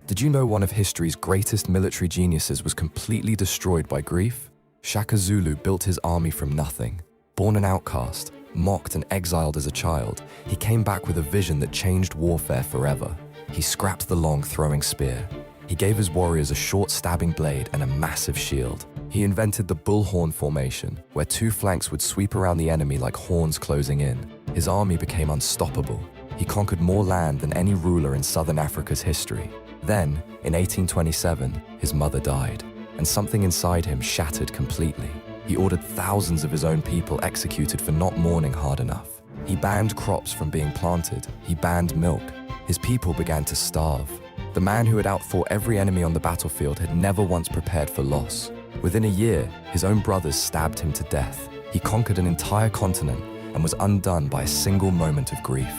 Did you know one of history's greatest military geniuses was completely destroyed by grief? Shaka Zulu built his army from nothing. Born an outcast, mocked and exiled as a child, he came back with a vision that changed warfare forever. He scrapped the long throwing spear. He gave his warriors a short stabbing blade and a massive shield. He invented the bullhorn formation, where two flanks would sweep around the enemy like horns closing in. His army became unstoppable. He conquered more land than any ruler in southern Africa's history. Then, in 1827, his mother died, and something inside him shattered completely. He ordered thousands of his own people executed for not mourning hard enough. He banned crops from being planted. He banned milk. His people began to starve. The man who had outfought every enemy on the battlefield had never once prepared for loss. Within a year, his own brothers stabbed him to death. He conquered an entire continent and was undone by a single moment of grief.